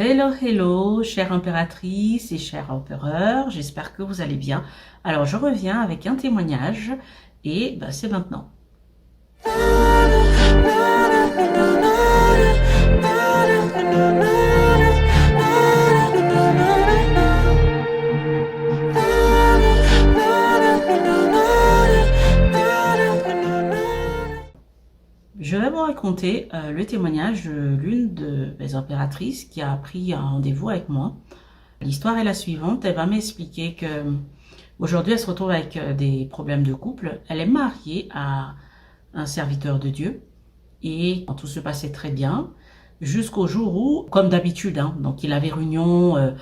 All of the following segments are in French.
Hello, hello, chère impératrice et cher empereur, j'espère que vous allez bien. Alors, je reviens avec un témoignage et c'est maintenant. Je vais vous raconter le témoignage de l'une de mes impératrices qui a pris un rendez-vous avec moi. L'histoire est la suivante, elle va m'expliquer que aujourd'hui elle se retrouve avec des problèmes de couple. Elle est mariée à un serviteur de Dieu et tout se passait très bien jusqu'au jour où, comme d'habitude, donc il avait réunion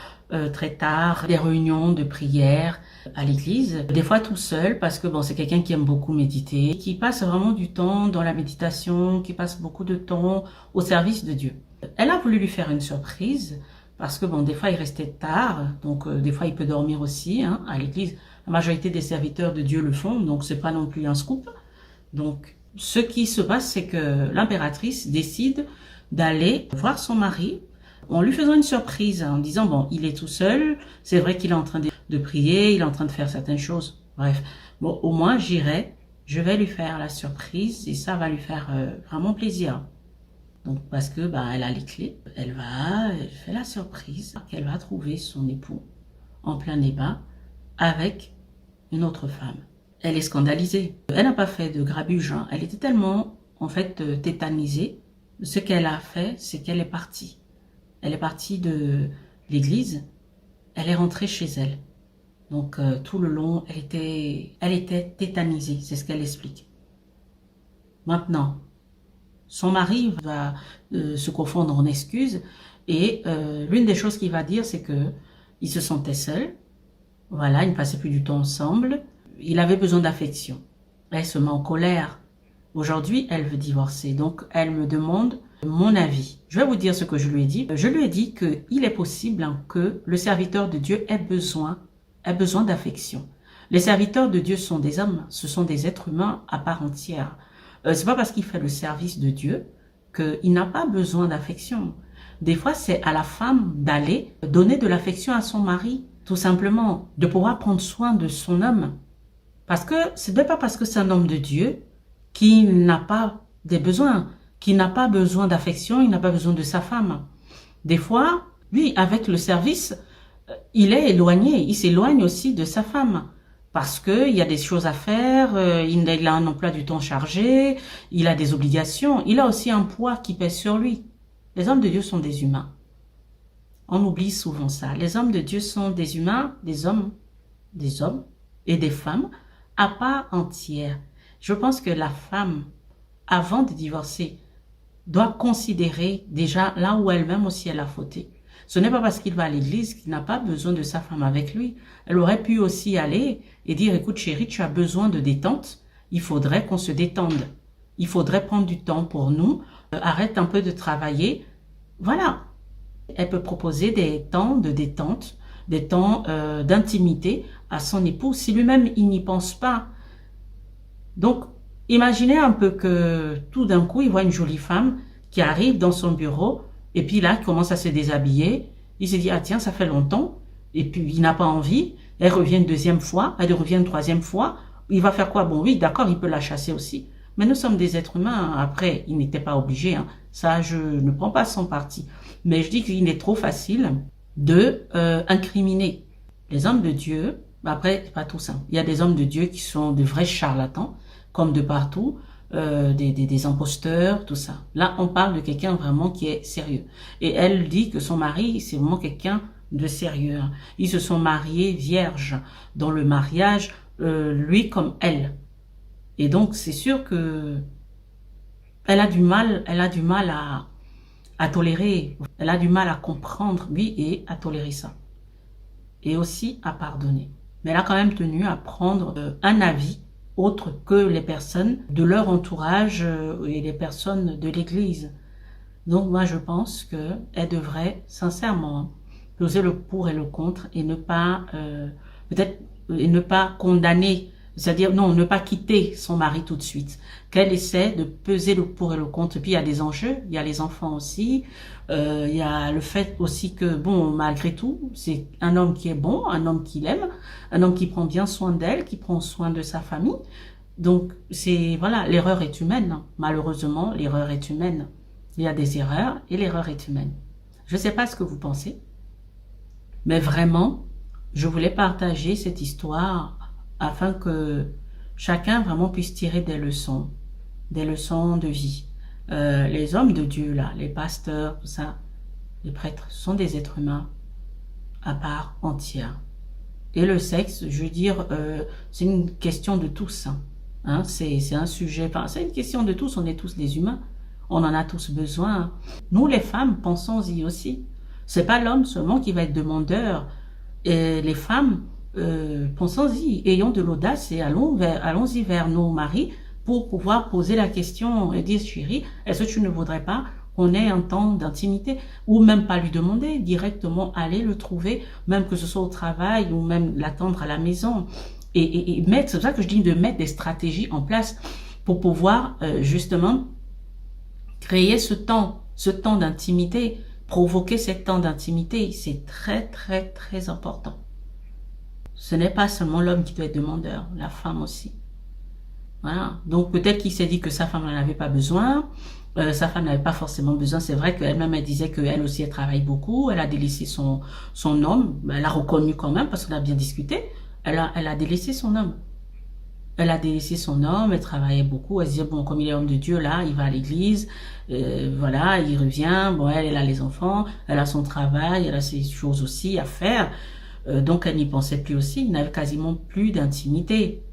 très tard, des réunions de prière à l'église, des fois tout seul parce que c'est quelqu'un qui aime beaucoup méditer, qui passe vraiment du temps dans la méditation, qui passe beaucoup de temps au service de Dieu. Elle a voulu lui faire une surprise parce que des fois il restait tard, donc des fois il peut dormir aussi à l'église. La majorité des serviteurs de Dieu le font, donc c'est pas non plus un scoop. Donc ce qui se passe, c'est que l'impératrice décide d'aller voir son mari en lui faisant une surprise, en disant il est tout seul, c'est vrai qu'il est en train de prier, il est en train de faire certaines choses, bref, au moins je vais lui faire la surprise et ça va lui faire vraiment plaisir. Donc parce que elle a les clés, elle fait la surprise qu'elle va trouver son époux en plein débat avec une autre femme. Elle est scandalisée. Elle n'a pas fait de grabuge. Elle était tellement, en fait, tétanisée. Ce qu'elle a fait, c'est qu'elle est partie. Elle est partie de l'église. Elle est rentrée chez elle. Donc, tout le long, elle était tétanisée. C'est ce qu'elle explique. Maintenant, son mari va se confondre en excuses. Et l'une des choses qu'il va dire, c'est que il se sentait seul. Voilà, ils ne passaient plus du temps ensemble. Il avait besoin d'affection. Elle se met en colère. Aujourd'hui, elle veut divorcer. Donc, elle me demande mon avis. Je vais vous dire ce que je lui ai dit. Je lui ai dit qu'il est possible que le serviteur de Dieu ait besoin d'affection. Les serviteurs de Dieu sont des hommes, ce sont des êtres humains à part entière. C'est pas parce qu'il fait le service de Dieu qu'il n'a pas besoin d'affection. Des fois, c'est à la femme d'aller donner de l'affection à son mari, tout simplement, de pouvoir prendre soin de son homme. Parce que ce n'est pas parce que c'est un homme de Dieu qu'il n'a pas des besoins, qu'il n'a pas besoin d'affection, il n'a pas besoin de sa femme. Des fois, lui, avec le service, il est éloigné, il s'éloigne aussi de sa femme. Parce qu'il y a des choses à faire, il a un emploi du temps chargé, il a des obligations, il a aussi un poids qui pèse sur lui. Les hommes de Dieu sont des humains. On oublie souvent ça. Les hommes de Dieu sont des humains, des hommes et des femmes à part entière. Je pense que la femme, avant de divorcer, doit considérer déjà là où elle-même aussi elle a fauté. Ce n'est pas parce qu'il va à l'église qu'il n'a pas besoin de sa femme avec lui. Elle aurait pu aussi aller et dire, écoute chérie, tu as besoin de détente, il faudrait qu'on se détende. Il faudrait prendre du temps pour nous, arrête un peu de travailler. Voilà. Elle peut proposer des temps de détente, des temps d'intimité à son époux, si lui-même il n'y pense pas. Donc, imaginez un peu que tout d'un coup, il voit une jolie femme qui arrive dans son bureau et puis là, il commence à se déshabiller. Il se dit, ah tiens, ça fait longtemps. Et puis, il n'a pas envie. Elle revient une deuxième fois, elle revient une troisième fois. Il va faire quoi? Bon, oui, d'accord, il peut la chasser aussi. Mais nous sommes des êtres humains. Après, il n'était pas obligé. Ça, je ne prends pas son parti. Mais je dis qu'il est trop facile de incriminer les hommes de Dieu. Après, c'est pas tout ça. Il y a des hommes de Dieu qui sont de vrais charlatans, comme de partout, des imposteurs, tout ça. Là, on parle de quelqu'un vraiment qui est sérieux. Et elle dit que son mari, c'est vraiment quelqu'un de sérieux. Ils se sont mariés vierges dans le mariage, lui comme elle. Et donc, c'est sûr que elle a du mal à tolérer, elle a du mal à comprendre, lui, et à tolérer ça. Et aussi à pardonner. Mais elle a quand même tenu à prendre un avis autre que les personnes de leur entourage et les personnes de l'église. Donc moi je pense qu'elle devrait sincèrement peser le pour et le contre et ne pas peut-être et ne pas condamner C'est-à-dire, non, ne pas quitter son mari tout de suite. Qu'elle essaie de peser le pour et le contre. Puis il y a des enjeux, il y a les enfants aussi. Il y a le fait aussi que, bon, malgré tout, c'est un homme qui est bon, un homme qui l'aime, un homme qui prend bien soin d'elle, qui prend soin de sa famille. Donc, voilà, l'erreur est humaine, hein. Malheureusement, l'erreur est humaine. Il y a des erreurs et l'erreur est humaine. Je ne sais pas ce que vous pensez, mais vraiment, je voulais partager cette histoire afin que chacun vraiment puisse tirer des leçons de vie. Les hommes de Dieu, là, les pasteurs, tout ça, les prêtres, sont des êtres humains à part entière. Et le sexe, je veux dire, c'est une question de tous, hein. Hein, c'est un sujet, enfin, c'est une question de tous, on est tous des humains. On en a tous besoin. Nous, les femmes, pensons-y aussi. C'est pas l'homme seulement qui va être demandeur. Et les femmes, pensons-y, ayons de l'audace et allons-y vers nos maris pour pouvoir poser la question et dire, chérie, est-ce que tu ne voudrais pas qu'on ait un temps d'intimité, ou même pas lui demander, directement aller le trouver, même que ce soit au travail ou même l'attendre à la maison. Et mettre, c'est pour ça que je dis de mettre des stratégies en place pour pouvoir justement créer ce temps d'intimité, provoquer ce temps d'intimité. C'est très, très, très important. Ce n'est pas seulement l'homme qui doit être demandeur, la femme aussi. Voilà. Donc peut-être qu'il s'est dit que sa femme n'en avait pas besoin, sa femme n'avait pas forcément besoin. C'est vrai qu'elle-même, elle disait qu'elle aussi, elle travaille beaucoup, elle a délaissé son homme, elle a reconnu quand même, parce qu'on a bien discuté, elle a délaissé son homme. Elle a délaissé son homme, elle travaillait beaucoup, elle se disait, bon, comme il est homme de Dieu, là, il va à l'église, voilà, il revient, bon, elle a les enfants, elle a son travail, elle a ses choses aussi à faire, donc elle n'y pensait plus aussi, il n'avait quasiment plus d'intimité.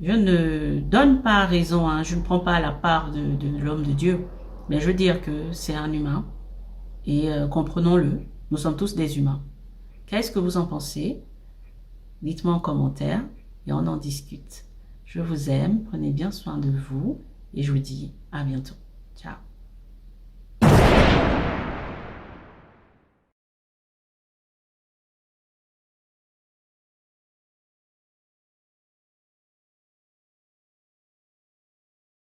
Je ne donne pas raison, hein, je ne prends pas la part de l'homme de Dieu, mais je veux dire que c'est un humain, et comprenons-le, nous sommes tous des humains. Qu'est-ce que vous en pensez? Dites-moi en commentaire et on en discute. Je vous aime, prenez bien soin de vous et je vous dis à bientôt. Ciao.